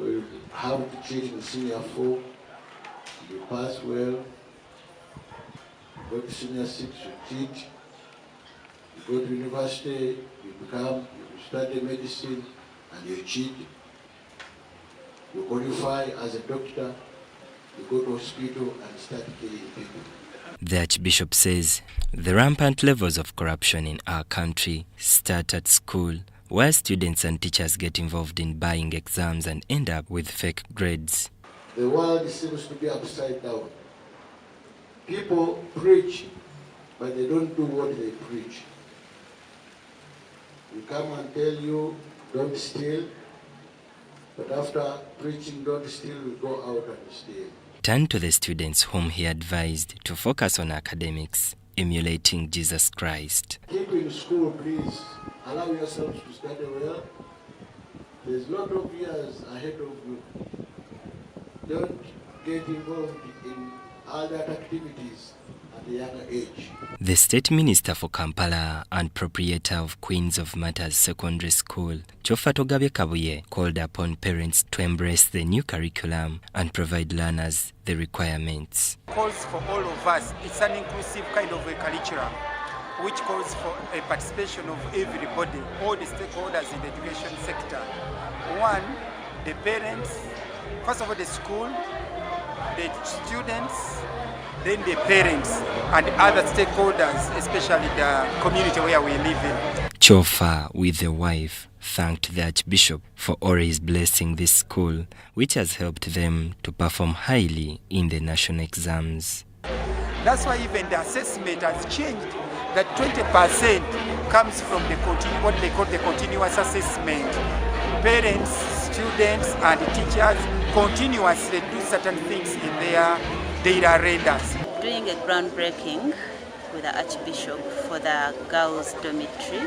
So you have to cheat in senior 4, you pass well, you go to senior 6, you cheat, you go to university, you study medicine, and you cheat. You qualify as a doctor, you go to hospital and start killing people. The Archbishop says the rampant levels of corruption in our country start at school, where students and teachers get involved in buying exams and end up with fake grades. The world seems to be upside down. People preach, but they don't do what they preach. We come and tell you, don't steal, but after preaching don't steal, we go out and steal. Turned to the students whom he advised to focus on academics, emulating Jesus Christ. Keep in school, please. Allow yourselves to study well. There's a lot of years ahead of you. Don't get involved in other activities at a younger age. The State Minister for Kampala and proprietor of Queens of Martyrs Secondary School, Chofa Togabe Kabuye, called upon parents to embrace the new curriculum and provide learners the requirements. Calls for all of us. It's an inclusive kind of a curriculum which calls for a participation of everybody, all the stakeholders in the education sector. One, the parents, first of all the school, the students, then the parents and other stakeholders, especially the community where we live in. Chofa, with the wife, thanked the Archbishop for always blessing this school, which has helped them to perform highly in the national exams. That's why even the assessment has changed, that 20% comes from the what they call the continuous assessment. Parents, students and teachers continuously do certain things in their data renders. Doing a groundbreaking with the Archbishop for the girls' dormitory,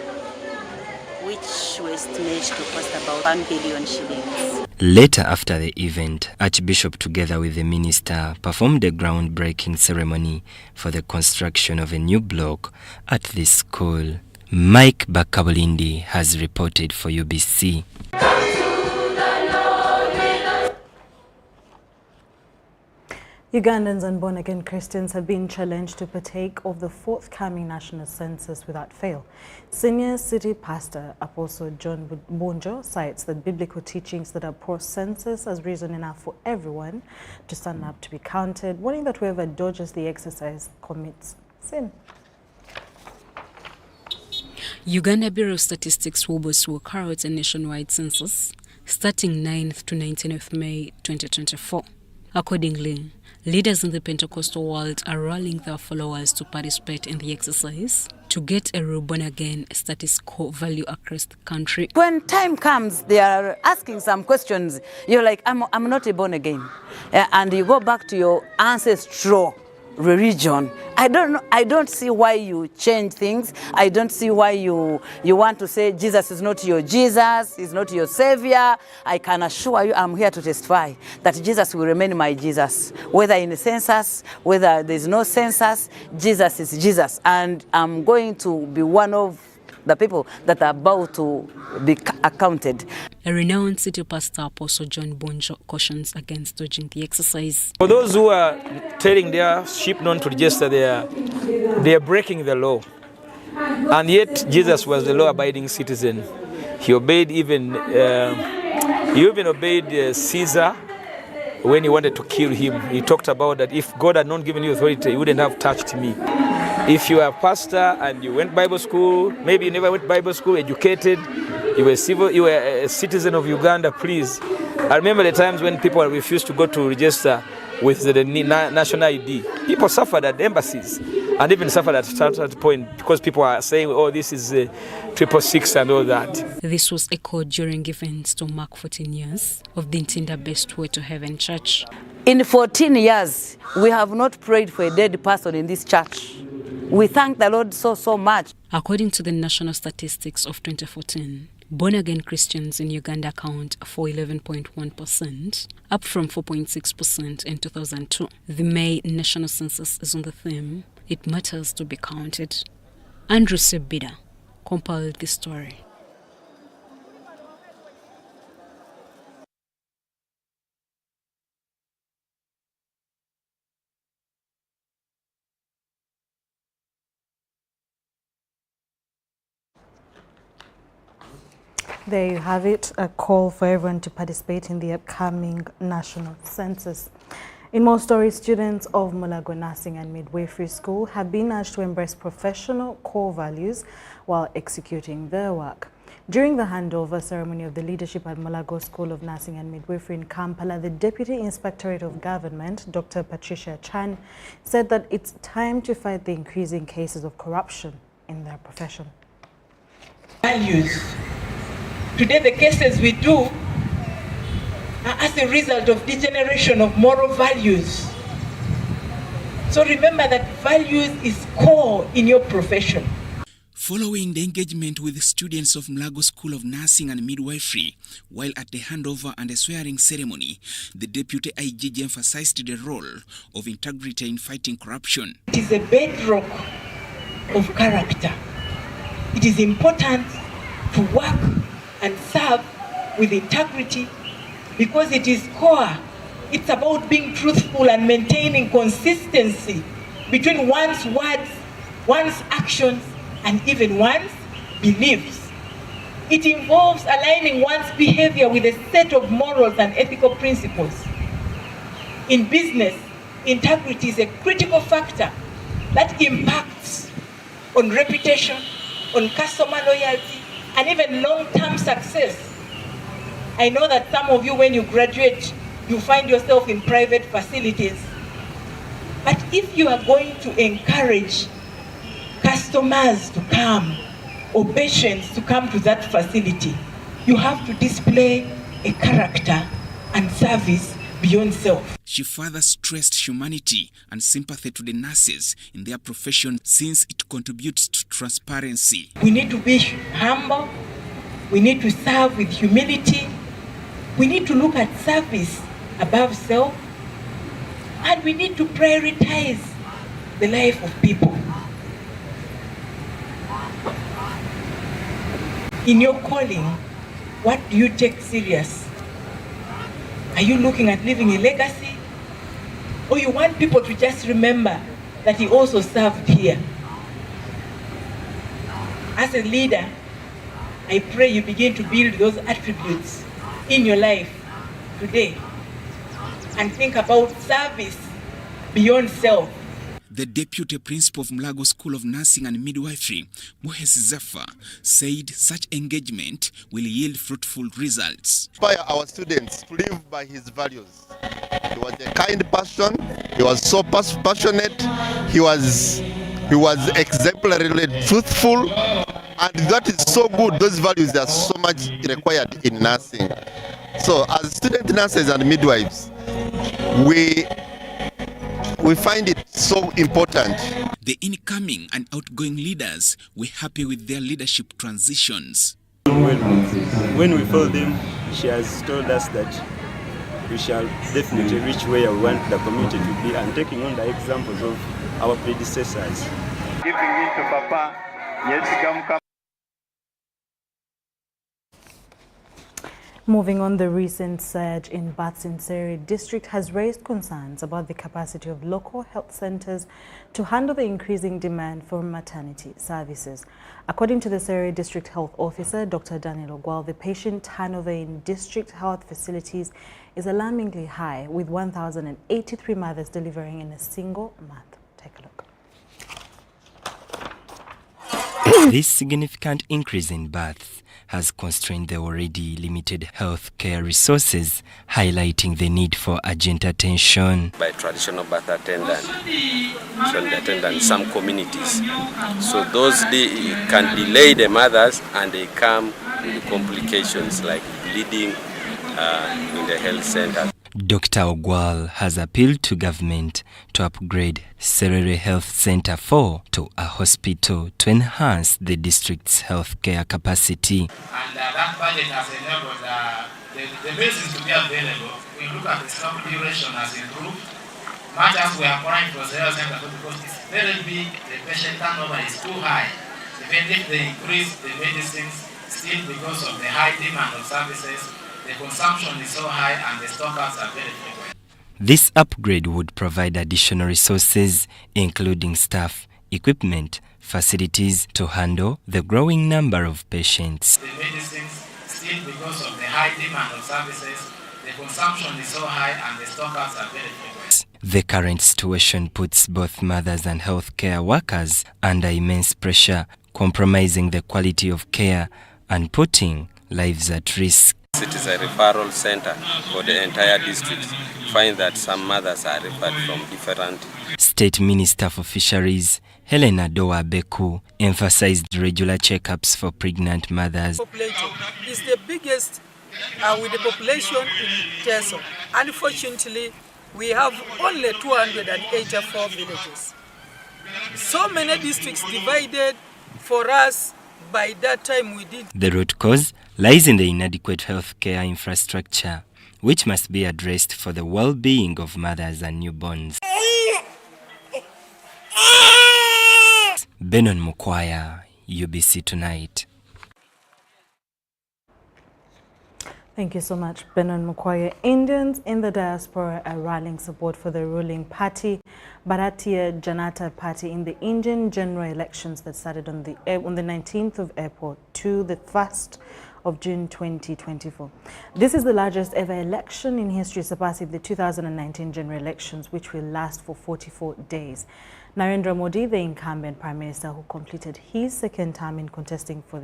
which we estimate to cost about 1 billion shillings. Later after the event, Archbishop together with the minister performed a groundbreaking ceremony for the construction of a new block at this school. Mike Bakabulindi has reported for UBC. Ugandans and born-again Christians have been challenged to partake of the forthcoming national census without fail. Senior city pastor Apostle John Bonjo cites the biblical teachings that are pro-census as reason enough for everyone to stand up to be counted, warning that whoever dodges the exercise commits sin. Uganda Bureau of Statistics WOBOS will carry out a nationwide census starting 9th to 19th of May 2024. Accordingly, leaders in the Pentecostal world are rallying their followers to participate in the exercise to get a real born-again status quo value across the country. When time comes, they are asking some questions. You're like, I'm not a born again. And you go back to your ancestral religion. I don't see why you change things. I don't see why you want to say Jesus is not your Jesus, is not your Savior. I can assure you, I'm here to testify that Jesus will remain my Jesus. Whether in the census, whether there's no census, Jesus is Jesus. And I'm going to be one of the people that are about to be accounted. A renowned city pastor, Apostle John Bonjo, cautions against dodging the exercise. For those who are telling their sheep not to register, they are breaking the law. And yet Jesus was the law-abiding citizen. He obeyed even obeyed Caesar when he wanted to kill him. He talked about that if God had not given you authority, you wouldn't have touched me. If you are a pastor and you went Bible school, maybe you never went Bible school, educated, you were a citizen of Uganda, please. I remember the times when people refused to go to register with the national ID. People suffered at embassies and even suffered at that point because people are saying, oh, this is 666 and all that. This was echoed during events to mark 14 years of the Ntinda-based Way to Heaven Church. In 14 years, we have not prayed for a dead person in this church. We thank the Lord so much. According to the national statistics of 2014, born-again Christians in Uganda account for 11.1%, up from 4.6% in 2002. The May national census is on the theme, "It matters to be counted." Andrew Sebida compiled this story. There you have it, a call for everyone to participate in the upcoming national census. In more stories, students of Mulago Nursing and Midwifery School have been urged to embrace professional core values while executing their work. During the handover ceremony of the leadership at Mulago School of Nursing and Midwifery in Kampala, the Deputy Inspectorate of Government, Dr. Patricia Chan, said that it's time to fight the increasing cases of corruption in their profession. Values. Today the cases we do are as a result of degeneration of moral values. So remember that values is core in your profession. Following the engagement with students of Mulago School of Nursing and Midwifery, while at the handover and the swearing ceremony, the Deputy IGG emphasized the role of integrity in fighting corruption. It is a bedrock of character. It is important to work and serve with integrity because it is core. It's about being truthful and maintaining consistency between one's words, one's actions, and even one's beliefs. It involves aligning one's behavior with a set of morals and ethical principles. In business, integrity is a critical factor that impacts on reputation, on customer loyalty, and even long-term success. I know that some of you, when you graduate, you find yourself in private facilities. But if you are going to encourage customers to come or patients to come to that facility, you have to display a character and service beyond self. She further stressed humanity and sympathy to the nurses in their profession since it contributes to transparency. We need to be humble, we need to serve with humility, we need to look at service above self, and we need to prioritize the life of people. In your calling, what do you take serious? Are you looking at leaving a legacy? Or you want people to just remember that he also served here? As a leader, I pray you begin to build those attributes in your life today and think about service beyond self. The Deputy Principal of Mulago School of Nursing and Midwifery, Mohes Zafar, said such engagement will yield fruitful results. Inspire our students to live by his values. He was a kind person, he was so passionate, he was exemplarily truthful, and that is so good. Those values are so much required in nursing. So as student nurses and midwives, we find it so important. The incoming and outgoing leaders were happy with their leadership transitions. When we follow them, she has told us that we shall definitely reach where we want the community to be, and taking on the examples of our predecessors. Giving in to Papa, yet to come. Moving on, the recent surge in births in Seri district has raised concerns about the capacity of local health centers to handle the increasing demand for maternity services. According to the Seri district health officer, Dr. Daniel Ogwal, the patient turnover in district health facilities is alarmingly high, with 1,083 mothers delivering in a single month. Take a look. This significant increase in births has constrained the already limited healthcare resources, highlighting the need for urgent attention. By traditional birth attendant, in some communities. So those can delay the mothers and they come with complications like bleeding in the health center. Dr. Ogwal has appealed to government to upgrade Serere Health Center 4 to a hospital to enhance the district's healthcare capacity. And that budget has enabled the basis to be available. We look at the stop duration has improved. Much as we are applying for the health center because it's very big, the patient turnover is too high. Even if they increase the medicines, still because of the high demand of services, the consumption is so high and the stockouts are very frequent. This upgrade would provide additional resources, including staff, equipment, facilities to handle the growing number of patients. The medicines still it because of the high demand of services. The consumption is so high and the stockouts are very frequent. The current situation puts both mothers and healthcare workers under immense pressure, compromising the quality of care and putting lives at risk. It is a referral center for the entire district. Find that some mothers are referred from different. State Minister for Fisheries, Helena Doa Beku, emphasized regular checkups for pregnant mothers. Is the biggest with the population in Teso. Unfortunately, we have only 284 villages. So many districts divided for us. By that time we did. The root cause lies in the inadequate healthcare infrastructure, which must be addressed for the well-being of mothers and newborns. Benon Mukwaya, UBC Tonight. Thank you so much, Benon Mukwaya. Indians in the diaspora are rallying support for the ruling party, Bharatiya Janata Party, in the Indian general elections that started on the 19th of April to the 1st of June 2024. This is the largest ever election in history, surpassing the 2019 general elections, which will last for 44 days. Narendra Modi, the incumbent Prime Minister who completed his second term in contesting for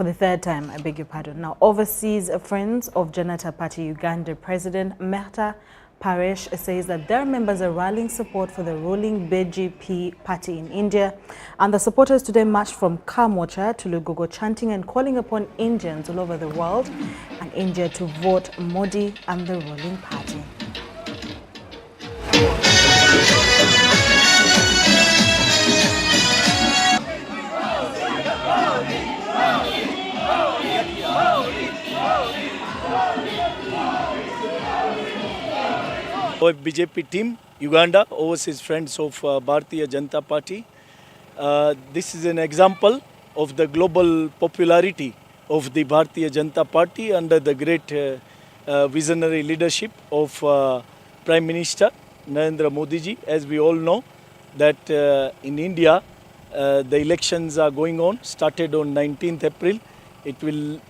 the third time, I beg your pardon. Now, overseas friends of Janata Party Uganda President Mehta Paresh says that their members are rallying support for the ruling BJP party in India. And the supporters today marched from Kamocha to Lugogo, chanting and calling upon Indians all over the world and India to vote Modi and the ruling party. BJP team, Uganda, overseas friends of Bharatiya Janata Party. This is an example of the global popularity of the Bharatiya Janata Party under the great visionary leadership of Prime Minister Narendra Modi ji. As we all know that in India, the elections are going on, started on 19th April. It will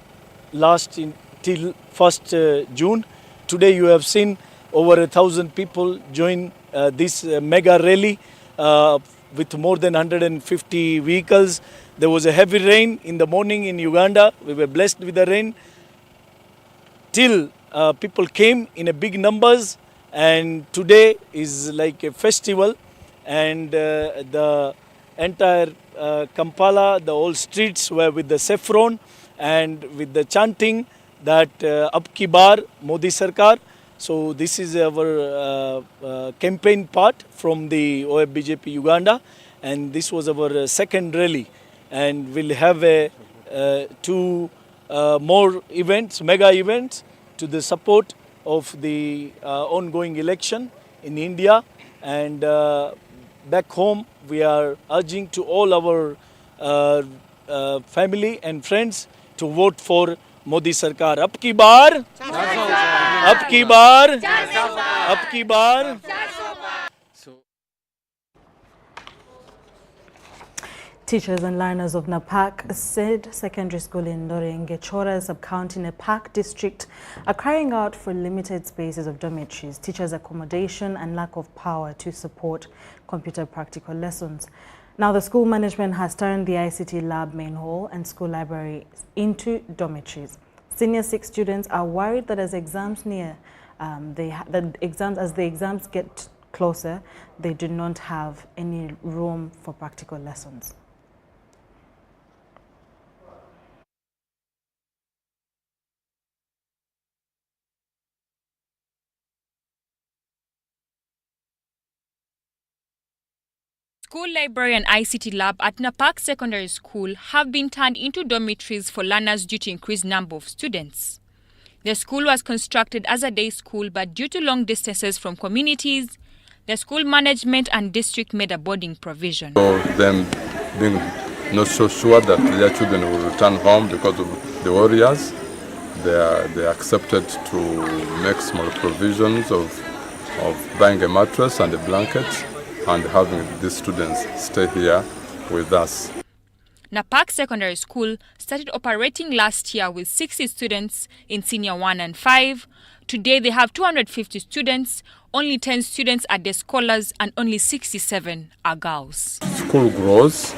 last till 1st June. Today you have seen over 1,000 people join this mega rally with more than 150 vehicles. There was a heavy rain in the morning in Uganda. We were blessed with the rain. Till people came in a big numbers, and today is like a festival, and the entire Kampala, the old streets were with the saffron and with the chanting that Ab Ki Baar Modi Sarkar. So this is our campaign part from the BJP Uganda, and this was our second rally, and we'll have two more events, mega events, to the support of the ongoing election in India. And back home, we are urging to all our family and friends to vote for Modi Sarkar. Ab ki baar, ab ki baar, ab ki baar. Teachers and learners of Napak said secondary school in Ngechora sub-county Napak district are crying out for limited spaces of dormitories, teachers' accommodation and lack of power to support computer practical lessons. Now the school management has turned the ICT lab main hall and school library into dormitories. Senior 6 students are worried that as exams near, as the exams get closer, they do not have any room for practical lessons. School library and ICT lab at Napak Secondary School have been turned into dormitories for learners due to increased number of students. The school was constructed as a day school, but due to long distances from communities, the school management and district made a boarding provision. So them being not so sure that their children will return home because of the warriors, they accepted to make small provisions of buying a mattress and a blanket and having these students stay here with us. Napak Secondary School started operating last year with 60 students in Senior 1 and 5. Today they have 250 students, only 10 students are day scholars and only 67 are girls. School grows,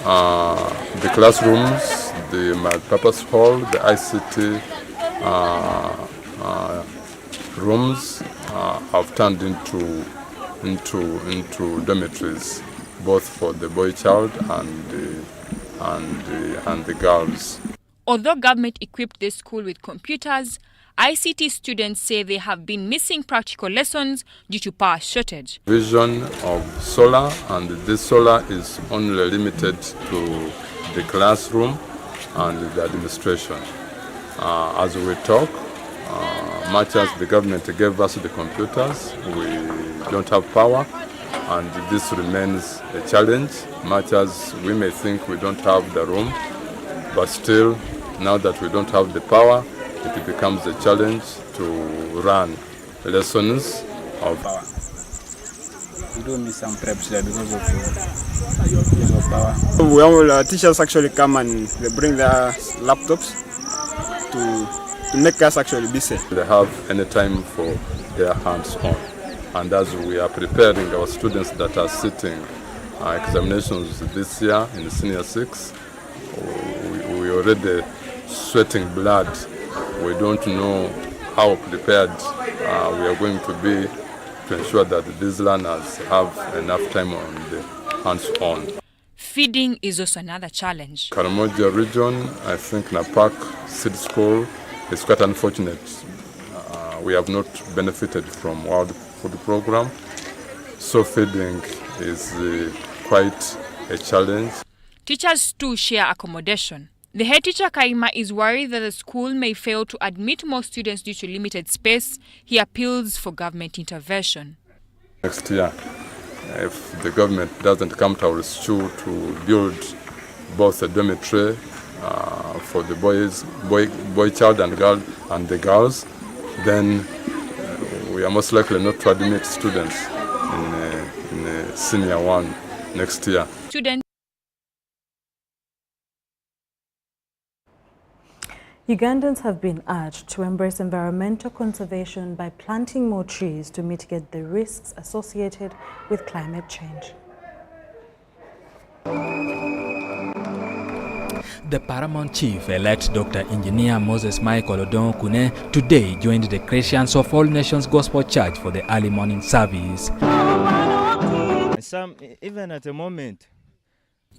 the classrooms, the multi-purpose hall, the ICT rooms have turned into dormitories, both for the boy child and the girls. Although government equipped the school with computers, ICT students say they have been missing practical lessons due to power shortage. Vision of solar, and this solar is only limited to the classroom and the administration. As we talk, much as the government gave us the computers, we don't have power, and this remains a challenge. Much as we may think we don't have the room, but still, now that we don't have the power, it becomes a challenge to run lessons of power. We do miss some preps there because of power. Well, teachers actually come and they bring their laptops to make us actually busy. They have any time for their hands-on. And as we are preparing our students that are sitting examinations this year in the Senior 6, we already sweating blood. We don't know how prepared we are going to be to ensure that these learners have enough time on the hands-on. Feeding is also another challenge. Karamoja region, I think Napak Seed School is quite unfortunate. We have not benefited from World Food Program, so feeding is quite a challenge. Teachers too share accommodation. The head teacher Kaima is worried that the school may fail to admit more students due to limited space. He appeals for government intervention. Next year, if the government doesn't come to our rescue to build both a dormitory for the boy child and girl and the girls, then we are most likely not to admit students in Senior 1 next year. Students. Ugandans have been urged to embrace environmental conservation by planting more trees to mitigate the risks associated with climate change. The Paramount Chief elect Dr. Engineer Moses Michael Odonkune today joined the Christians of All Nations Gospel Church for the early morning service. Even at the moment,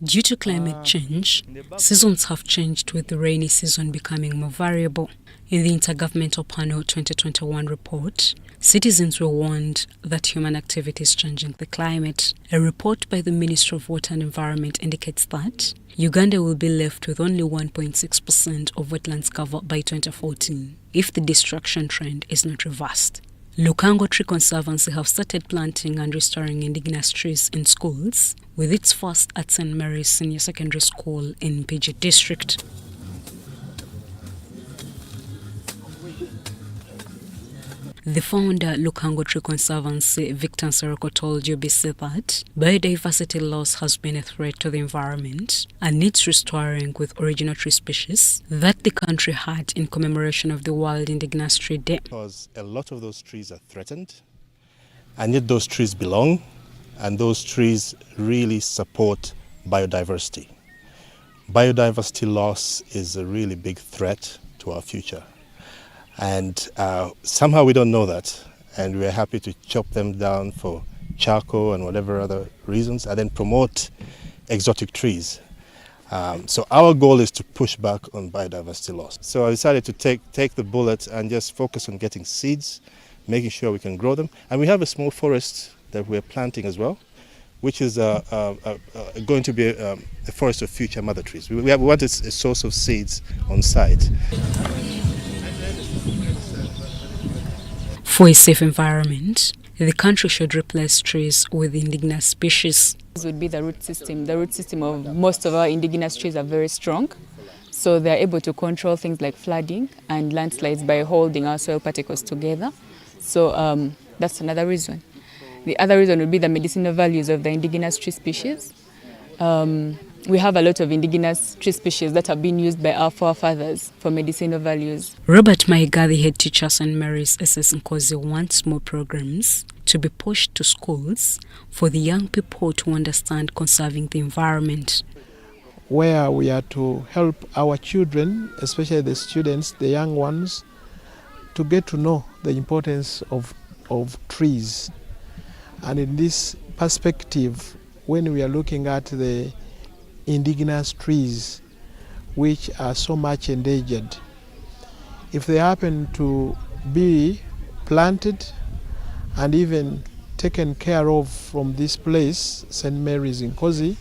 due to climate change, seasons have changed, with the rainy season becoming more variable. In the Intergovernmental Panel 2021 report, citizens were warned that human activity is changing the climate. A report by the Ministry of Water and Environment indicates that Uganda will be left with only 1.6% of wetlands cover by 2014 if the destruction trend is not reversed. Lukango Tree Conservancy have started planting and restoring indigenous trees in schools, with its first at St. Mary's Senior Secondary School in PG District. The founder, Lukango Tree Conservancy, Victor Nsereko, told UBC that biodiversity loss has been a threat to the environment and needs restoring with original tree species that the country had in commemoration of the World Indigenous Tree Day. Because a lot of those trees are threatened, and yet those trees belong, and those trees really support biodiversity. Biodiversity loss is a really big threat to our future. And somehow we don't know that, and we're happy to chop them down for charcoal and whatever other reasons, and then promote exotic trees. So our goal is to push back on biodiversity loss. So I decided to take the bullet and just focus on getting seeds, making sure we can grow them. And we have a small forest that we're planting as well, which is going to be a forest of future mother trees. We want a source of seeds on site. For a safe environment, the country should replace trees with indigenous species. This would be the root system. The root system of most of our indigenous trees are very strong, so they're able to control things like flooding and landslides by holding our soil particles together. So that's another reason. The other reason would be the medicinal values of the indigenous tree species. We have a lot of indigenous tree species that have been used by our forefathers for medicinal values. Robert Maiga, the head teacher at St. Mary's SS Nkozi, wants more programs to be pushed to schools for the young people to understand conserving the environment. Where we are to help our children, especially the students, the young ones, to get to know the importance of trees. And in this perspective, when we are looking at the indigenous trees which are so much endangered, if they happen to be planted and even taken care of from this place, St. Mary's in Nkozi,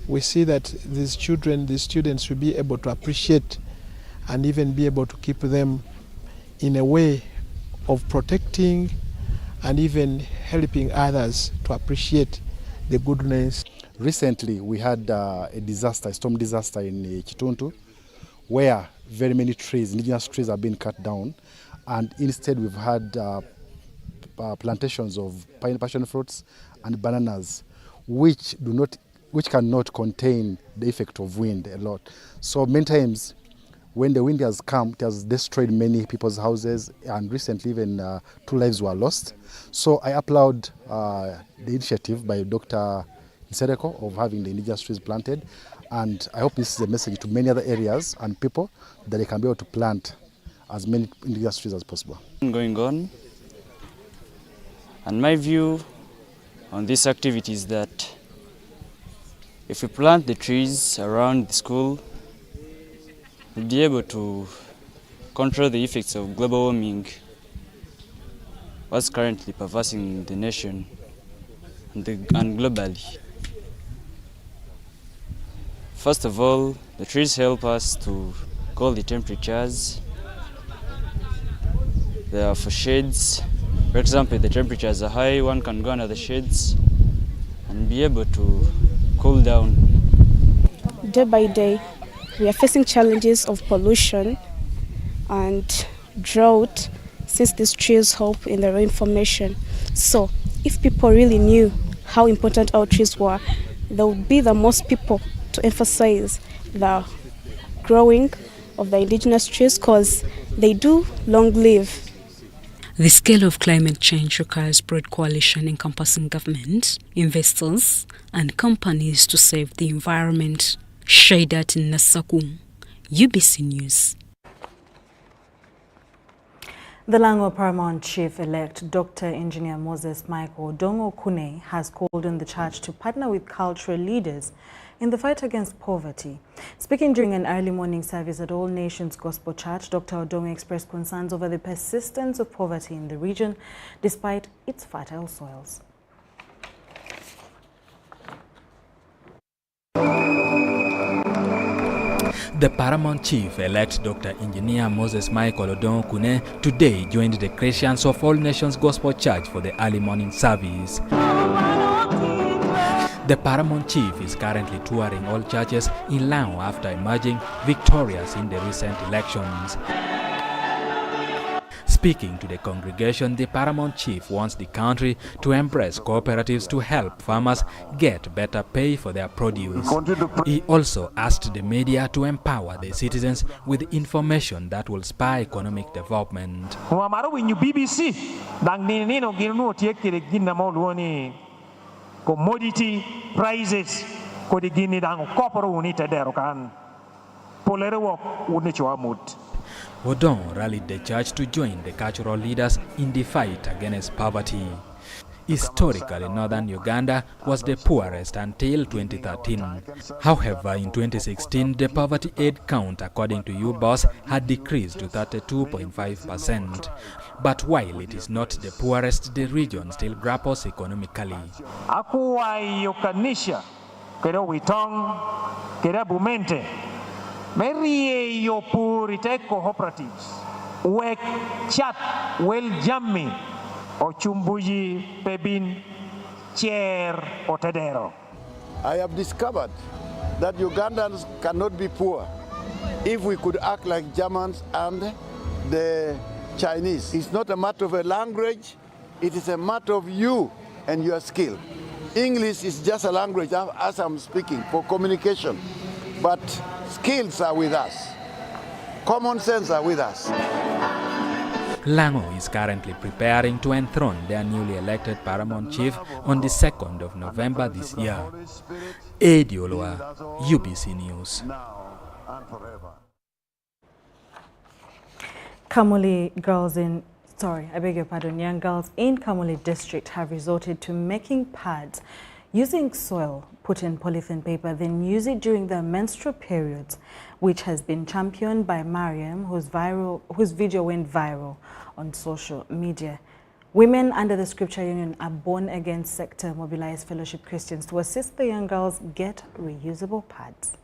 we see that these students will be able to appreciate and even be able to keep them in a way of protecting and even helping others to appreciate the goodness. Recently, we had a storm disaster in Kituntu, where very many trees, indigenous trees, have been cut down, and instead we've had plantations of passion fruits and bananas, which cannot contain the effect of wind a lot. So many times, when the wind has come, it has destroyed many people's houses, and recently even 2 lives were lost. So I applaud the initiative by Dr. Nsereko of having the indigenous trees planted, and I hope this is a message to many other areas and people that they can be able to plant as many indigenous trees as possible. Going on, and my view on this activity is that if we plant the trees around the school, we'll be able to control the effects of global warming, what's currently pervading the nation and globally. First of all, the trees help us to cool the temperatures. They are for shades. For example, if the temperatures are high, one can go under the shades and be able to cool down. Day by day, we are facing challenges of pollution and drought, since these trees help in the rain formation. So, if people really knew how important our trees were, there would be the most people to emphasize the growing of the indigenous trees, because they do long live. The scale of climate change requires broad coalition encompassing government, investors, and companies to save the environment. Shaidat Nasaku, UBC News. The Lango Paramount Chief-elect Dr. Engineer Moses Michael Odongo Kune has called on the church to partner with cultural leaders in the fight against poverty. Speaking during an early morning service at All Nations Gospel Church, Dr. Odongo expressed concerns over the persistence of poverty in the region despite its fertile soils. The Paramount Chief-elect Dr. Engineer Moses Michael Odongo Kune today joined the Christians of All Nations Gospel Church for the early morning service. The Paramount Chief is currently touring all churches in Lao after emerging victorious in the recent elections. Speaking to the congregation, the Paramount Chief wants the country to embrace cooperatives to help farmers get better pay for their produce. He also asked the media to empower the citizens with information that will spur economic development. BBC commodity prices Odongo rallied the church to join the cultural leaders in the fight against poverty. Historically, northern Uganda was the poorest until 2013. However, in 2016, the poverty aid count, according to UBOS, had decreased to 32.5%. But while it is not the poorest, the region still grapples economically. Merie yo purite cooperatives, wek chat wel jammi, o chumbuji pebin, chair o tedero. I have discovered that Ugandans cannot be poor if we could act like Germans and the Chinese. It's not a matter of a language, it is a matter of you and your skill. English is just a language as I'm speaking for communication, but skills are with us. Common sense are with us. Lango is currently preparing to enthrone their newly elected Paramount Chief on the 2nd of November this year. Edi Olua, UBC News. Young girls in Kamuli district have resorted to making pads using soil put in polythene paper, then use it during their menstrual periods, which has been championed by Mariam, whose video went viral on social media. Women under the Scripture Union are born-again sector mobilized fellowship Christians to assist the young girls get reusable pads.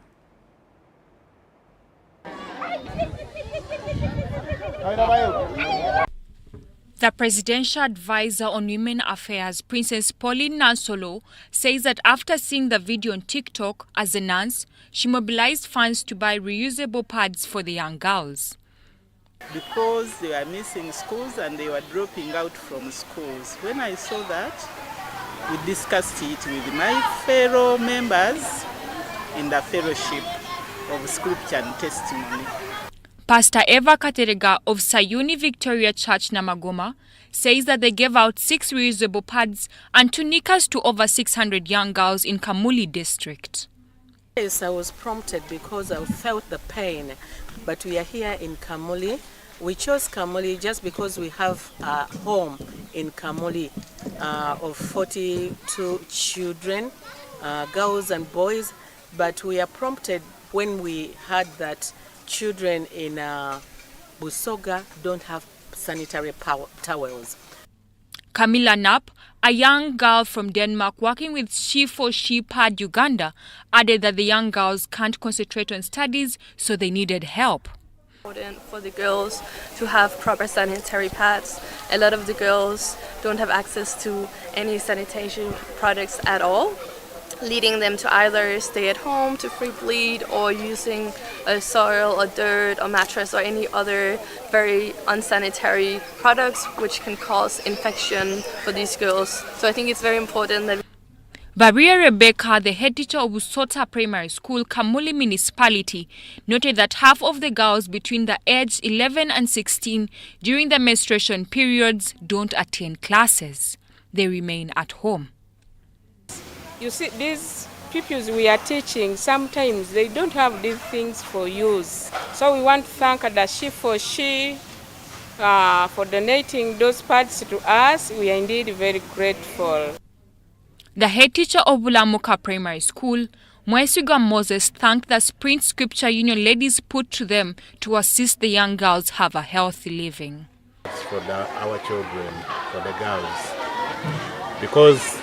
The Presidential Advisor on Women Affairs, Princess Pauline Nansolo, says that after seeing the video on TikTok as a nurse, she mobilized funds to buy reusable pads for the young girls. Because they were missing schools and they were dropping out from schools. When I saw that, we discussed it with my fellow members in the Fellowship of Scripture and Testimony. Pastor Eva Katerega of Sayuni Victoria Church Namagoma says that they gave out 6 reusable pads and tunikas to over 600 young girls in Kamuli district. Yes, I was prompted because I felt the pain, but we are here in Kamuli. We chose Kamuli just because we have a home in Kamuli of 42 children, girls and boys, but we are prompted when we heard that children in Busoga don't have sanitary towels. Camilla Knapp, a young girl from Denmark working with She4She Pad Uganda, added that the young girls can't concentrate on studies, so they needed help. Important for the girls to have proper sanitary pads. A lot of the girls don't have access to any sanitation products at all, leading them to either stay at home to free bleed or using soil or dirt or mattress or any other very unsanitary products which can cause infection for these girls. So I think it's very important that Baria Rebecca, the head teacher of Usota Primary School, Kamuli Municipality, noted that half of the girls between the age 11 and 16 during the menstruation periods don't attend classes. They remain at home. You see, these pupils we are teaching, sometimes they don't have these things for use. So we want to thank the She4She for donating those pads to us. We are indeed very grateful. The head teacher of Bulamuka Primary School, Mwesuga Moses, thanked the Sprint Scripture Union ladies put to them to assist the young girls have a healthy living. It's for our children, for the girls, because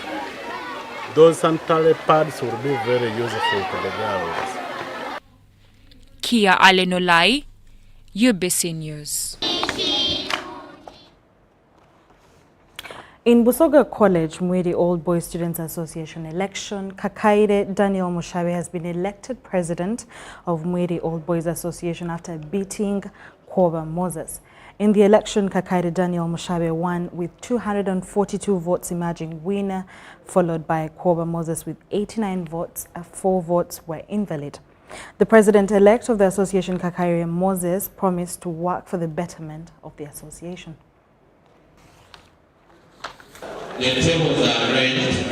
those sanitary pads will be very useful to the girls. Kia Alenolai, UBC News. In Busoga College, Mwedi Old Boys Students Association election, Kakaide Daniel Mushabe has been elected president of Mwedi Old Boys Association after beating Koba Moses. In the election, Kakaide Daniel Mushabe won with 242 votes, emerging winner, followed by Koba Moses with 89 votes. 4 votes were invalid. The president-elect of the association, Kakaide Moses, promised to work for the betterment of the association. The tables are arranged,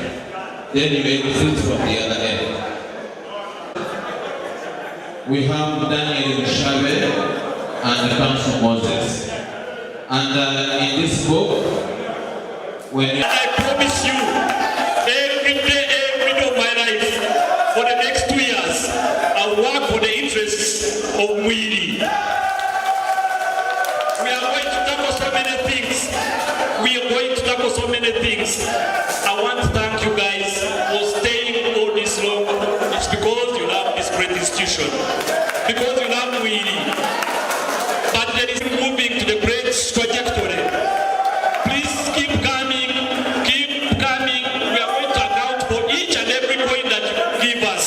then you make fruit from the other end. We have Daniel Mushabe and the Council Moses. And in this book, when I promise you, every day of my life, for the next 2 years, I'll work for the interests of Mwidi. We are going to tackle so many things. I want to thank you guys for staying all this long. It's because you love this great institution. Because you love Mwidi. But there is moving to the great trajectory. Please keep coming, keep coming. We are going to account for each and every point that you give us.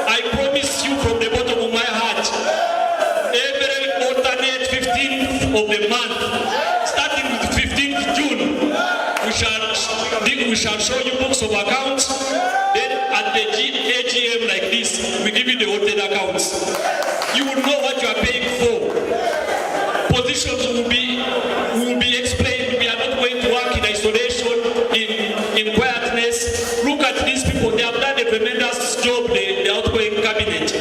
I promise you from the bottom of my heart, every alternate 15th of the month, starting with 15th June, we shall show you books of accounts at the AGM like this, we give you the voted accounts. You will know what you are paying for. Positions will be explained. We are not going to work in isolation, in quietness. Look at these people. They have done a tremendous job, the outgoing cabinet.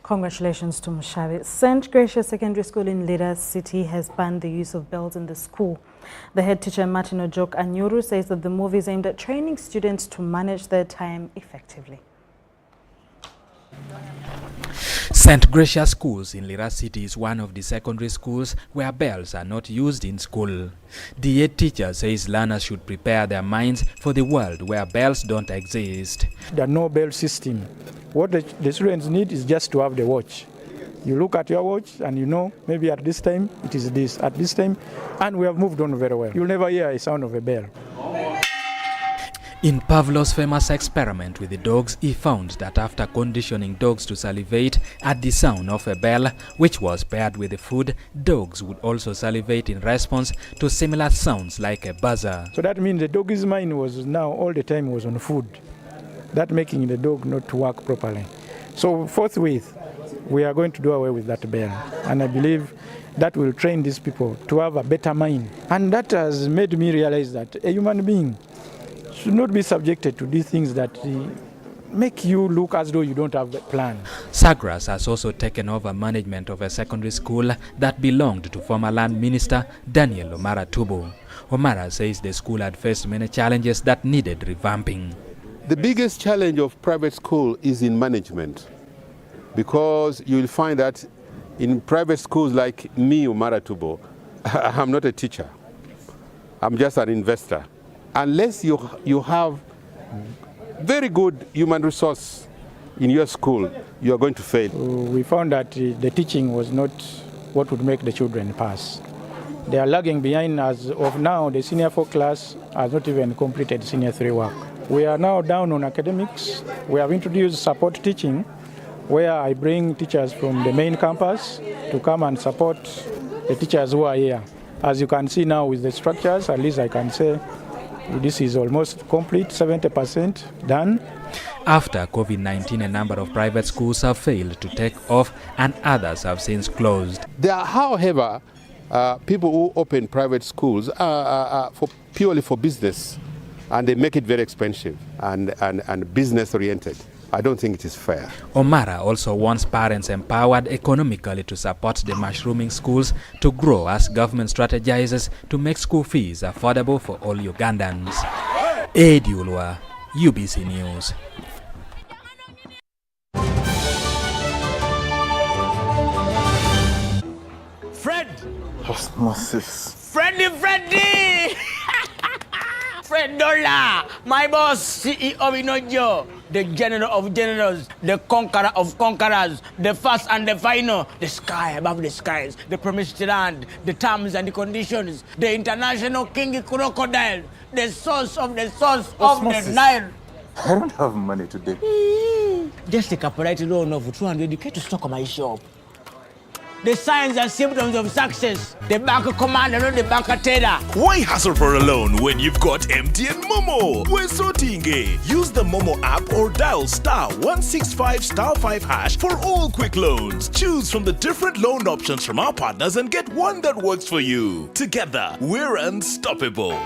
Congratulations to Mushavi. St. Gracia Secondary School in Lida City has banned the use of bells in the school. The head teacher, Martin Ojok Anyuru, says that the move is aimed at training students to manage their time effectively. St. Gracia Schools in Lira City is one of the secondary schools where bells are not used in school. The head teacher says learners should prepare their minds for the world where bells don't exist. The no bell system. What the students need is just to have the watch. You look at your watch and you know maybe at this time it is this, at this time, and we have moved on very well. You'll never hear a sound of a bell. In Pavlov's famous experiment with the dogs, he found that after conditioning dogs to salivate at the sound of a bell, which was paired with the food, dogs would also salivate in response to similar sounds like a buzzer. So that means the dog's mind was now all the time was on food, that making the dog not to work properly. So forthwith, we are going to do away with that bell, and I believe that will train these people to have a better mind. And that has made me realize that a human being should not be subjected to these things that make you look as though you don't have a plan. Sagras has also taken over management of a secondary school that belonged to former land minister Daniel Omara Tubo. Omara says the school had faced many challenges that needed revamping. The biggest challenge of private school is in management, because you will find that in private schools like me, Omara Tubo, I'm not a teacher. I'm just an investor. Unless you have very good human resource in your school, you are going to fail. We found that the teaching was not what would make the children pass. They are lagging behind. As of now, the senior 4 class has not even completed senior 3 work. We are now down on academics. We have introduced support teaching, where I bring teachers from the main campus to come and support the teachers who are here. As you can see now with the structures, at least I can say this is almost complete, 70% done. After COVID-19, a number of private schools have failed to take off and others have since closed. There are, however, people who open private schools purely for business, and they make it very expensive and business-oriented. I don't think it is fair. Omara also wants parents empowered economically to support the mushrooming schools to grow as government strategizes to make school fees affordable for all Ugandans. Edi Ulwa, UBC News. Fred! Osmosis. Freddy! Fred Dollar, my boss, CEO Inojo, the general of generals, the conqueror of conquerors, the first and the final, the sky above the skies, the promised land, the terms and the conditions, the international king crocodile, the source of the Nile. I don't have money today. Just take a polite loan of 200k to stock my shop. The signs and symptoms of success. The bank commander, not the bank teller. Why hassle for a loan when you've got MTN Momo? We're sorting. Use the Momo app or dial *165*5# for all quick loans. Choose from the different loan options from our partners and get one that works for you. Together, we're unstoppable.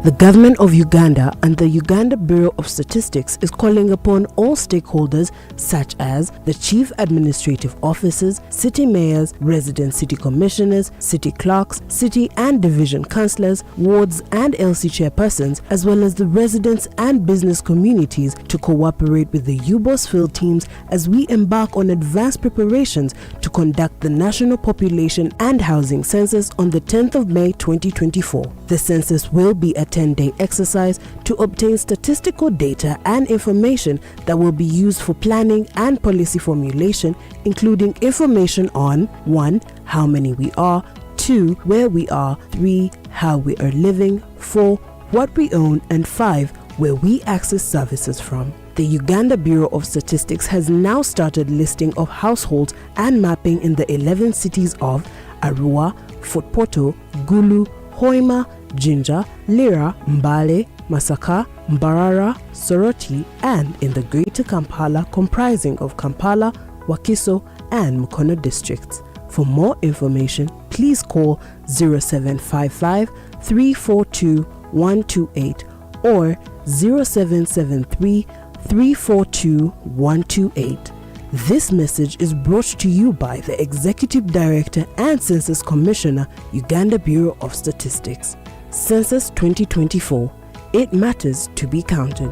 The government of Uganda and the Uganda Bureau of Statistics is calling upon all stakeholders such as the chief administrative officers, city mayors, resident city commissioners, city clerks, city and division councillors, wards and LC chairpersons, as well as the residents and business communities to cooperate with the UBOS field teams as we embark on advanced preparations to conduct the National Population and Housing Census on the 10th of May 2024. The census will be a 10-day exercise to obtain statistical data and information that will be used for planning and policy formulation, including information on 1. How many we are, 2. Where we are, 3. How we are living, 4. What we own, and 5. Where we access services from. The Uganda Bureau of Statistics has now started listing of households and mapping in the 11 cities of Arua, Fort Portal, Gulu, Hoima, Jinja, Lira, Mbale, Masaka, Mbarara, Soroti, and in the Greater Kampala comprising of Kampala, Wakiso, and Mukono districts. For more information, please call 0755 342 128 or 0773 342 128. This message is brought to you by the Executive Director and Census Commissioner, Uganda Bureau of Statistics. Census 2024. It matters to be counted.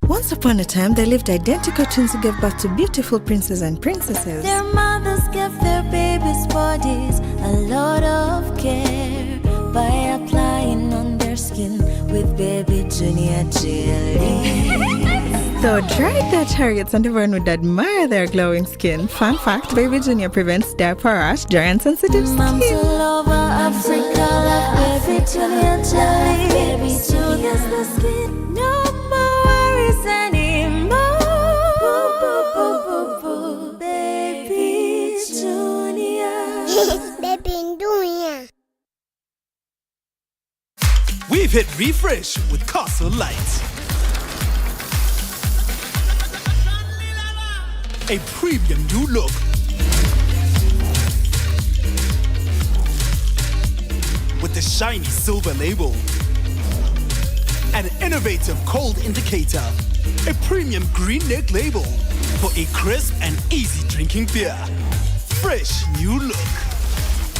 Once upon a time, there lived identical twins who gave birth to beautiful princes and princesses. Their mothers gave their babies' bodies a lot of care by applying on their skin with baby Junior jelly. So dried their chariots and everyone would admire their glowing skin. Fun fact, Baby Junior prevents diaper rash, dry and sensitive skin. Moms all over Africa love Baby Junior jelly. Baby Junior's the skin. No more worries anymore. Boo, boo, boo, boo, boo. Baby Junior. Baby Junior. We've hit refresh with Castle Lights. A premium new look. With the shiny silver label. An innovative cold indicator. A premium green neck label for a crisp and easy drinking beer. Fresh new look.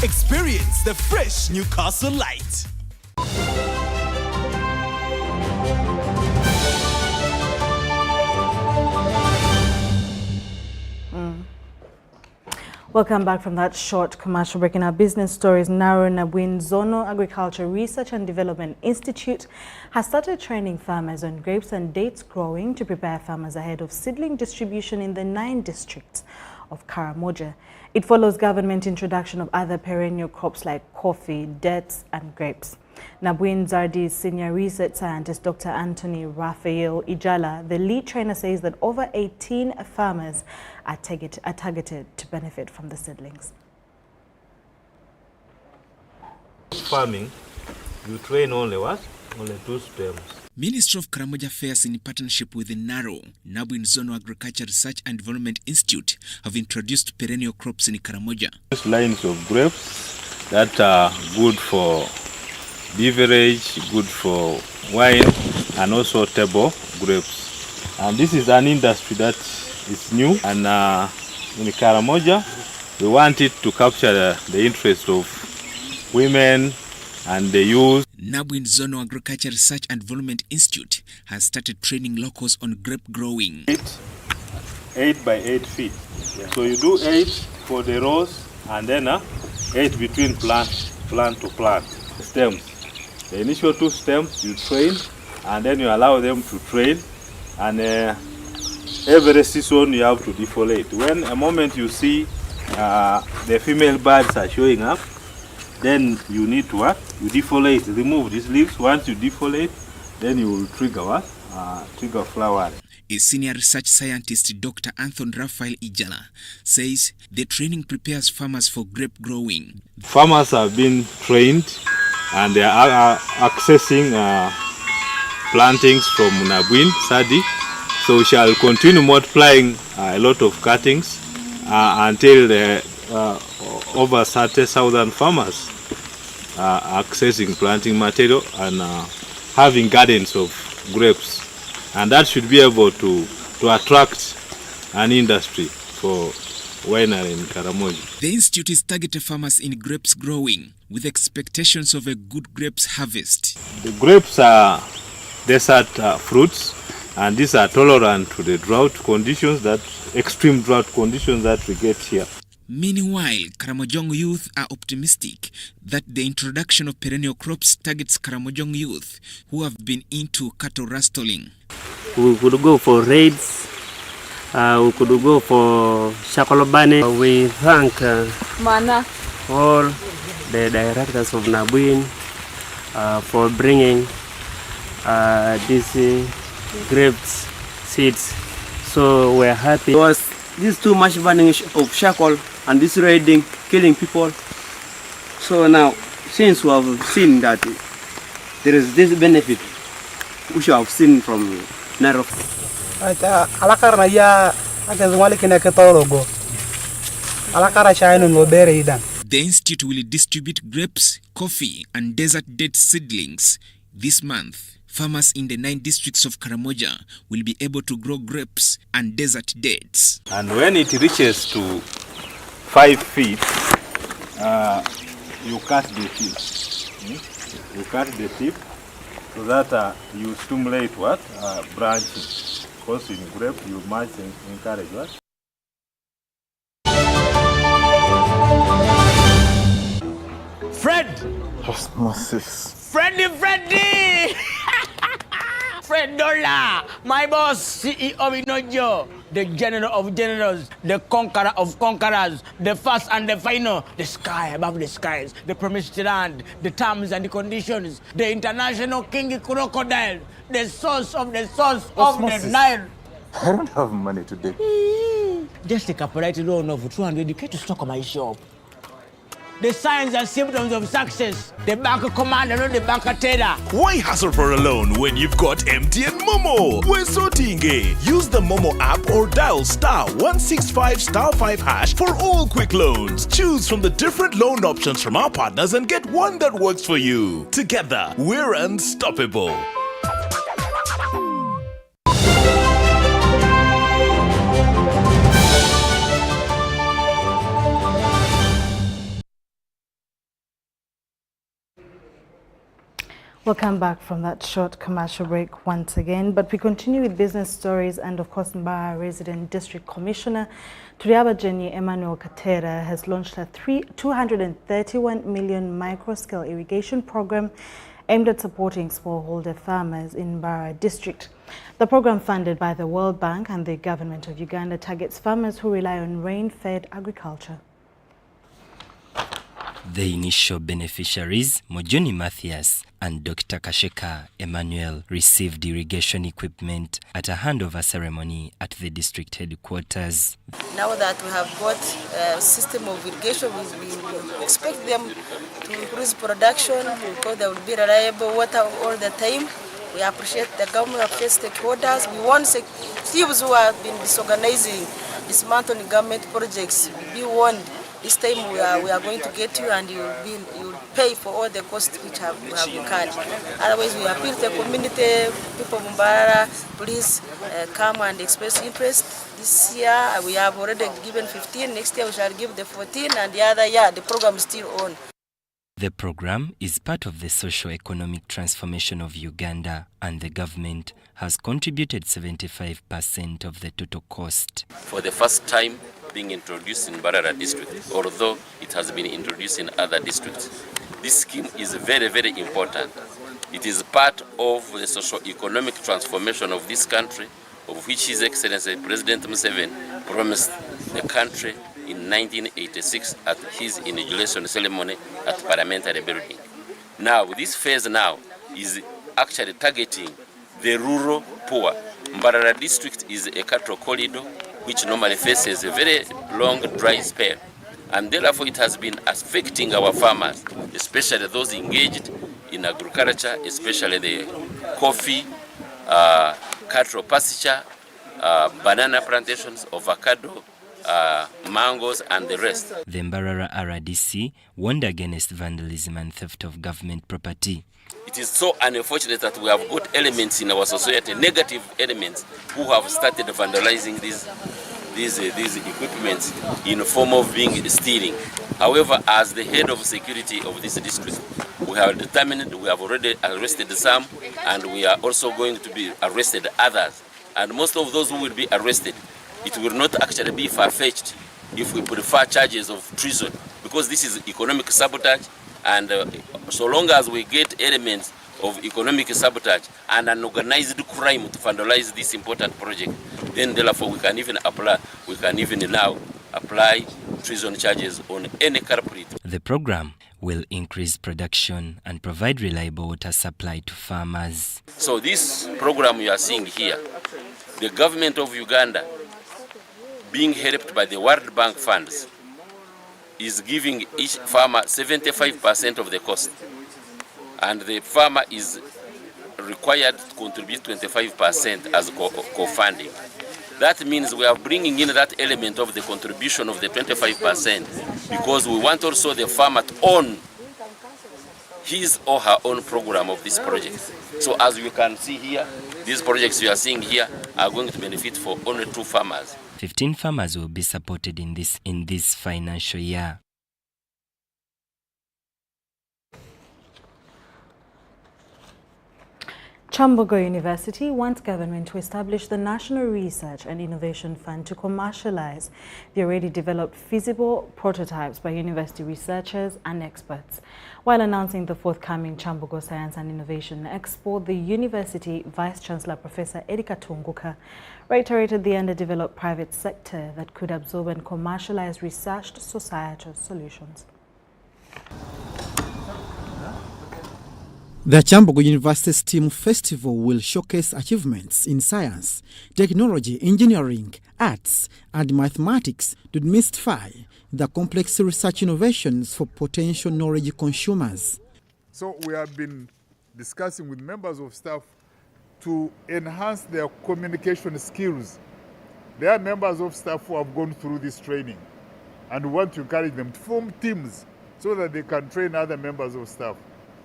Experience the fresh Newcastle Light. Welcome back from that short commercial break. In our business stories, Naro Nabwin Zono Agriculture Research and Development Institute has started training farmers on grapes and dates growing to prepare farmers ahead of seedling distribution in the 9 districts of Karamoja. It follows government introduction of other perennial crops like coffee, dates, and grapes. Nabwin Zardi's senior research scientist, Dr. Anthony Raphael Ijala, the lead trainer, says that over 18 farmers are targeted to benefit from the seedlings. Farming, you train only what? Only 2 stems. Ministry of Karamoja Affairs, in partnership with the NARO, Nabwin Zono Agriculture Research and Development Institute, have introduced perennial crops in Karamoja. These lines of grapes that are good for beverage, good for wine, and also table grapes. And this is an industry that is new, and in Karamoja, we want it to capture the interest of women and the youth. Nabwin Zono Agriculture Research and Development Institute has started training locals on grape growing. 8 by 8 feet. Yeah. So you do 8 for the rows, and then 8 between plant to plant stems. The initial 2 stems you train, and then you allow them to train, and every season you have to defoliate. When a moment you see the female birds are showing up, then you need to you defoliate, remove these leaves. Once you defoliate, then you will trigger trigger flower. A senior research scientist, Dr. Anthony Raphael Ijala, says the training prepares farmers for grape growing. Farmers have been trained and they are accessing plantings from Nabwin, Sadi. So we shall continue multiplying a lot of cuttings until over 30,000 farmers accessing planting material and having gardens of grapes. And that should be able to attract an industry for winery in Karamoja. The institute is targeting farmers in grapes growing with expectations of a good grapes harvest. The grapes are desert fruits, and these are tolerant to the extreme drought conditions that we get here. Meanwhile, Karamojong youth are optimistic that the introduction of perennial crops targets Karamojong youth who have been into cattle rustling. We could go for raids, we could go for Shakolobane. We thank all the directors of Nabuin for bringing these grapes seeds. So we're happy. Because this too much burning of charcoal and this raiding, killing people. So now, since we have seen that there is this benefit, which we have seen from Nairobi. The institute will distribute grapes, coffee, and desert date seedlings this month. Farmers in the 9 districts of Karamoja will be able to grow grapes and desert dates. And when it reaches to 5 feet, you cut the tip. You cut the tip so that you stimulate what? Branching. Because in grape you might encourage what? Fred! Osmosis. Freddy! Fred Dollar, my boss, CEO Inojo, the general of generals, the conqueror of conquerors, the first and the final, the sky above the skies, the promised land, the terms and the conditions, the international king crocodile, the source of the Nile. I don't have money today. Just take a polite loan of 200k to stock my shop. The signs and symptoms of success. The bank commander, not the bank teller. Why hustle for a loan when you've got MTN Momo? We're sorting it. Use the Momo app or dial *165*5# for all quick loans. Choose from the different loan options from our partners and get one that works for you. Together, we're unstoppable. Welcome back from that short commercial break once again, but we continue with business stories. And of course, Mbara Resident District Commissioner Turiabajenyi Emmanuel Katera has launched a 231 million micro-scale irrigation program aimed at supporting smallholder farmers in Mbara District. The program, funded by the World Bank and the Government of Uganda, targets farmers who rely on rain-fed agriculture. The initial beneficiaries, Mojoni Matthias and Dr. Kasheka Emmanuel, received irrigation equipment at a handover ceremony at the district headquarters. Now that we have got a system of irrigation, we expect them to increase production because they will be reliable water all the time. We appreciate the government, appreciate stakeholders. We want thieves who have been disorganizing, dismantling government projects, be warned. This time we are going to get you, and you'll pay for all the costs which we have incurred. Otherwise, we appeal to the community, people of Mbara, please come and express interest. This year we have already given 15. Next year we shall give the 14, and the other year the program is still on. The program is part of the socio-economic transformation of Uganda, and the government has contributed 75% of the total cost. For the first time being introduced in Mbarara district, although it has been introduced in other districts, this scheme is very, very important. It is part of the socio-economic transformation of this country, of which His Excellency President Museveni promised the country in 1986 at his inauguration ceremony at Parliamentary Building. Now, this phase now is actually targeting the rural poor. Mbarara district is a cattle corridor which normally faces a very long dry spell, and therefore it has been affecting our farmers, especially those engaged in agriculture, especially the coffee, cattle pasture, banana plantations, avocado, mangoes and the rest. The Mbarara RDC warned against vandalism and theft of government property. It is so unfortunate that we have got elements in our society, negative elements, who have started vandalizing these equipments in the form of being stealing. However, as the head of security of this district, we have determined, we have already arrested some, and we are also going to be arrested others. And most of those who will be arrested, it will not actually be far-fetched if we prefer charges of treason, because this is economic sabotage, and so long as we get elements of economic sabotage and an organized crime to vandalize this important project, then therefore we can even now apply treason charges on any culprit. The program will increase production and provide reliable water supply to farmers. So this program you are seeing here, the government of Uganda, being helped by the World Bank funds, is giving each farmer 75% of the cost, and the farmer is required to contribute 25% as co-funding. That means we are bringing in that element of the contribution of the 25% because we want also the farmer to own his or her own program of this project. So as you can see here, these projects you are seeing here are going to benefit for only 2 farmers. 15 farmers will be supported in this financial year. Chambogo University wants government to establish the National Research and Innovation Fund to commercialize the already developed feasible prototypes by university researchers and experts. While announcing the forthcoming Chambogo Science and Innovation Expo, the University Vice-Chancellor Professor Erika Tunguka reiterated the underdeveloped private sector that could absorb and commercialize researched societal solutions. The Chambogo University STEM Festival will showcase achievements in science, technology, engineering, arts, and mathematics to demystify the complex research innovations for potential knowledge consumers. So we have been discussing with members of staff to enhance their communication skills. There are members of staff who have gone through this training, and we want to encourage them to form teams so that they can train other members of staff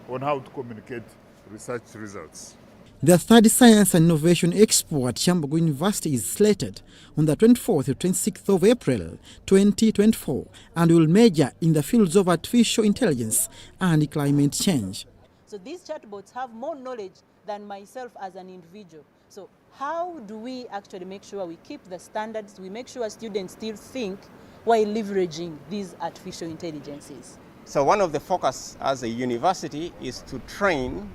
on how to communicate research results. The third Science and Innovation Expo at Chambogo University is slated on the 24th to 26th of April 2024 and will major in the fields of artificial intelligence and climate change. So these chatbots have more knowledge than myself as an individual. So how do we actually make sure we keep the standards, we make sure students still think while leveraging these artificial intelligences? So one of the focus as a university is to train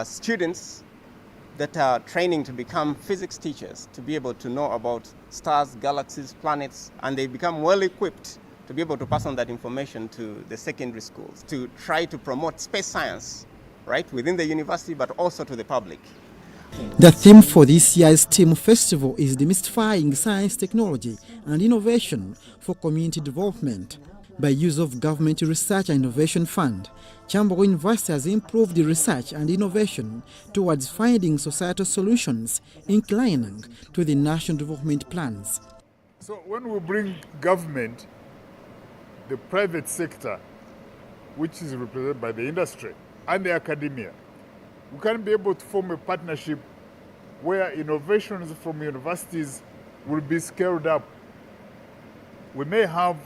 students that are training to become physics teachers, to be able to know about stars, galaxies, planets, and they become well equipped to be able to pass on that information to the secondary schools, to try to promote space science, right, within the university, but also to the public. The theme for this year's STEM Festival is demystifying science, technology, and innovation for community development. By use of Government Research and Innovation Fund, Chambogo University has improved the research and innovation towards finding societal solutions inclining to the national development plans. So when we bring government, the private sector, which is represented by the industry and the academia, we can be able to form a partnership where innovations from universities will be scaled up. We may have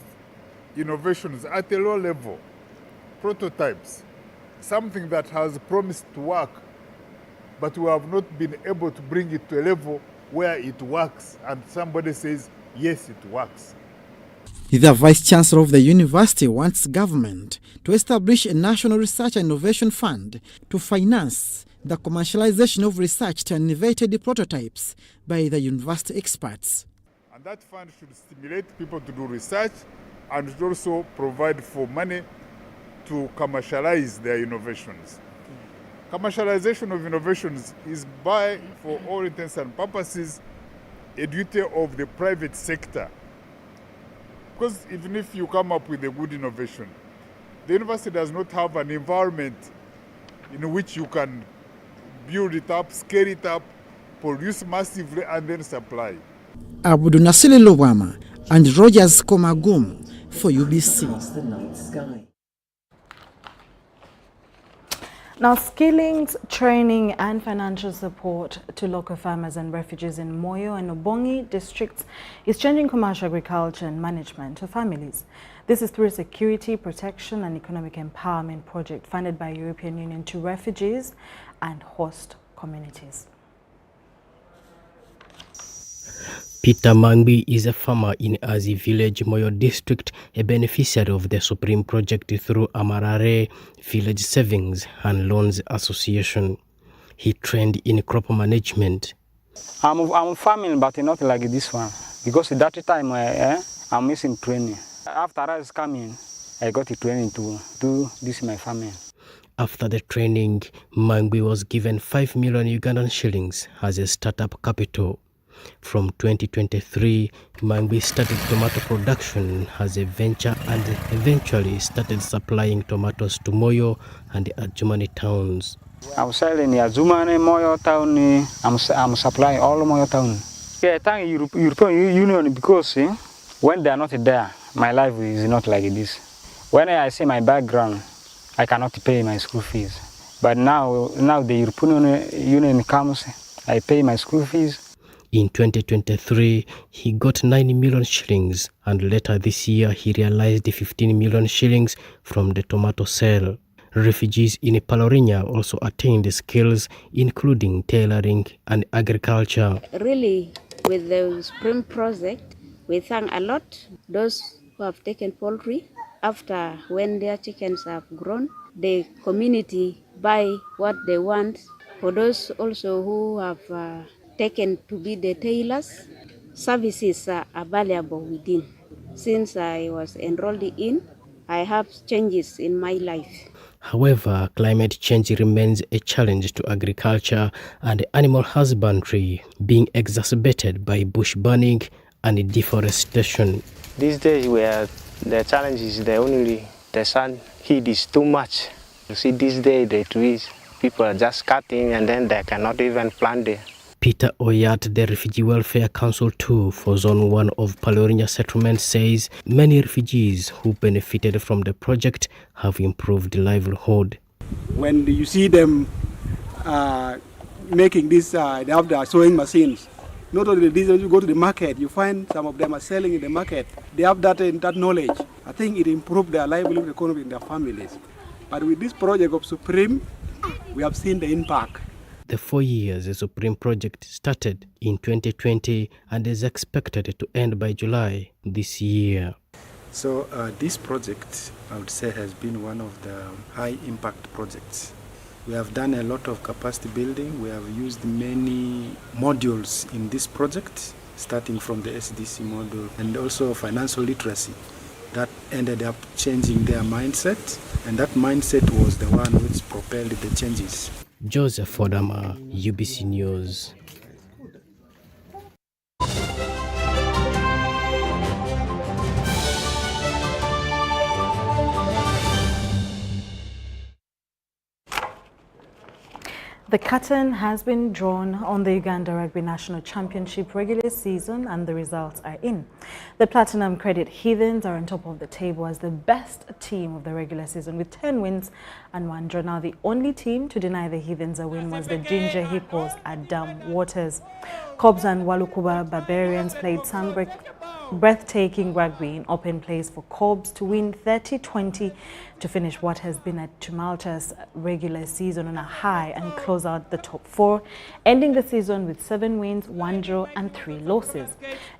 innovations at a low level, prototypes, something that has promised to work, but we have not been able to bring it to a level where it works and somebody says, yes, it works. The Vice-Chancellor of the university wants government to establish a National Research and Innovation Fund to finance the commercialization of researched and innovated prototypes by the university experts. And that fund should stimulate people to do research and should also provide for money to commercialize their innovations. Commercialization of innovations is by, for all intents and purposes, a duty of the private sector. Because even if you come up with a good innovation, the university does not have an environment in which you can build it up, scale it up, produce massively, and then supply. Abdul Nasili Lobama, and Rogers Komagum for UBC. Now, skillings, training and financial support to local farmers and refugees in Moyo and Obongi districts is changing commercial agriculture and management of families. This is through a security, protection and economic empowerment project funded by European Union to refugees and host communities. Peter Mangbi is a farmer in Azi Village, Moyo District, a beneficiary of the Supreme Project through Amarare Village Savings and Loans Association. He trained in crop management. I'm farming, but not like this one, because at that time I'm missing training. After I was coming, I got the training to do this in my farming. After the training, Mangbi was given 5 million Ugandan shillings as a startup capital. From 2023, Mangbi started tomato production as a venture and eventually started supplying tomatoes to Moyo and the Adjumani towns. I'm selling the Adjumani, Moyo town. I'm supplying all Moyo town. Yeah, thank European Union because when they are not there, my life is not like this. When I see my background, I cannot pay my school fees. But now the European Union comes, I pay my school fees. In 2023, he got 9 million shillings and later this year he realized 15 million shillings from the tomato sale. Refugees in Palorinya also attained skills including tailoring and agriculture. Really, with the Supreme Project, we thank a lot those who have taken poultry. After when their chickens have grown, the community buy what they want. For those also who have taken to be the tailors, services are available within. Since I was enrolled in, I have changes in my life. However, climate change remains a challenge to agriculture and animal husbandry, being exacerbated by bush burning and deforestation. These days where the challenge is the sun heat is too much. You see this day the trees, people are just cutting and then they cannot even plant there. Peter Oyat, the Refugee Welfare Council 2 for Zone 1 of Palorinya Settlement, says many refugees who benefited from the project have improved livelihood. When you see them making this, they have their sewing machines. Not only this, when you go to the market, you find some of them are selling in the market. They have that knowledge. I think it improved their livelihood economy in their families. But with this project of Supreme, we have seen the impact. The 4 years the Supreme Project started in 2020 and is expected to end by July this year. So this project, I would say, has been one of the high impact projects. We have done a lot of capacity building. We have used many modules in this project, starting from the SDC module and also financial literacy. That ended up changing their mindset, and that mindset was the one which propelled the changes. Joseph Fodama, UBC News. The curtain has been drawn on the Uganda Rugby National Championship regular season and the results are in. The Platinum Credit Heathens are on top of the table as the best team of the regular season with 10 wins and 1 draw. Now the only team to deny the Heathens a win was the Ginger Hippos at Dam Waters. Cobs and Walukuba Barbarians played some breathtaking rugby in open plays for Cobs to win 30-20 to finish what has been a tumultuous regular season on a high and close out the top 4, ending the season with 7 wins, 1 draw and 3 losses.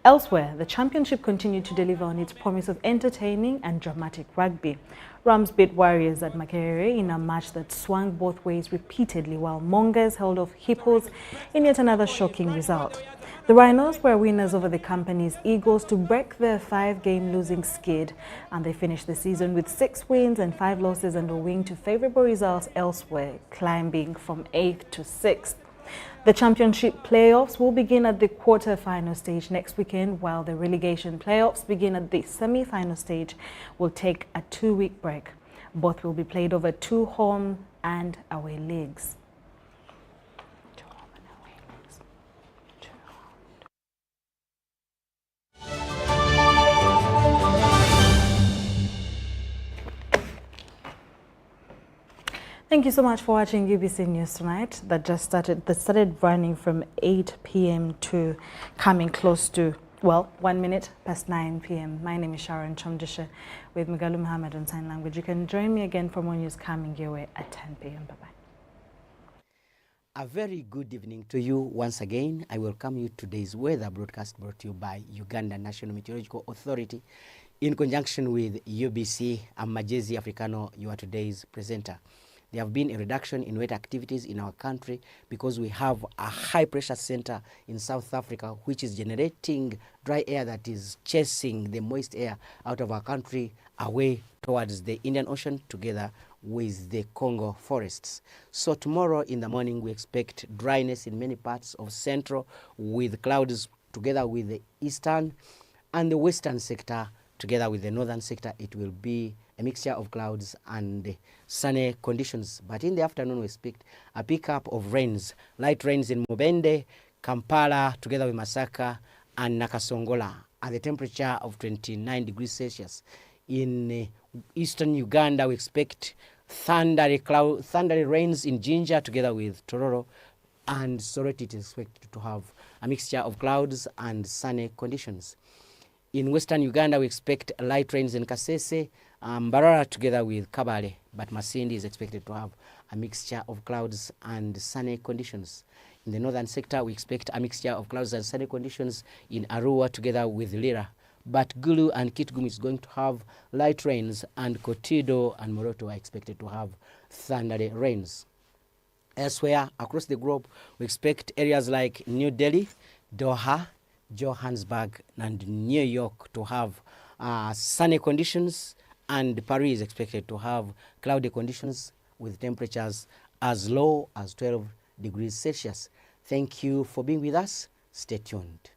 Elsewhere, the championship continued to deliver on its promise of entertaining and dramatic rugby. Rams beat Warriors at Makerere in a match that swung both ways repeatedly, while Mongers held off Hippos in yet another shocking result. The Rhinos were winners over the company's Eagles to break their 5-game losing skid, and they finished the season with 6 wins and 5 losses and owing to favourable results elsewhere, climbing from 8th to 6th. The championship playoffs will begin at the quarter-final stage next weekend, while the relegation playoffs begin at the semi-final stage will take a 2-week break. Both will be played over 2 home and away leagues. Thank you so much for watching UBC News Tonight. That started running from 8 p.m. to coming close to, well, 1 minute past 9 p.m. My name is Sharon Chomdisha with Mugalu Muhammad on Sign Language. You can join me again for more news coming your way at 10 p.m. Bye-bye. A very good evening to you once again. I welcome you to today's weather broadcast brought to you by Uganda National Meteorological Authority in conjunction with UBC. I'm Majezi Africano, your today's presenter. There have been a reduction in wet activities in our country because we have a high pressure center in South Africa which is generating dry air that is chasing the moist air out of our country away towards the Indian Ocean together with the Congo forests. So tomorrow in the morning we expect dryness in many parts of central with clouds together with the eastern and the western sector together with the northern sector. It will be a mixture of clouds and sunny conditions. But in the afternoon we expect a pickup of rains, light rains in Mubende, Kampala together with Masaka and Nakasongola at the temperature of 29 degrees Celsius. In eastern Uganda we expect thundery rains in Jinja together with Tororo, and Soroti it is expected to have a mixture of clouds and sunny conditions. In western Uganda we expect light rains in Kasese, Mbarara together with Kabale, but Masindi is expected to have a mixture of clouds and sunny conditions. In the northern sector we expect a mixture of clouds and sunny conditions in Arua together with Lira. But Gulu and Kitgum is going to have light rains, and Kotido and Moroto are expected to have thundery rains. Elsewhere across the globe, we expect areas like New Delhi, Doha, Johannesburg, and New York to have sunny conditions, and Paris is expected to have cloudy conditions with temperatures as low as 12 degrees Celsius. Thank you for being with us. Stay tuned.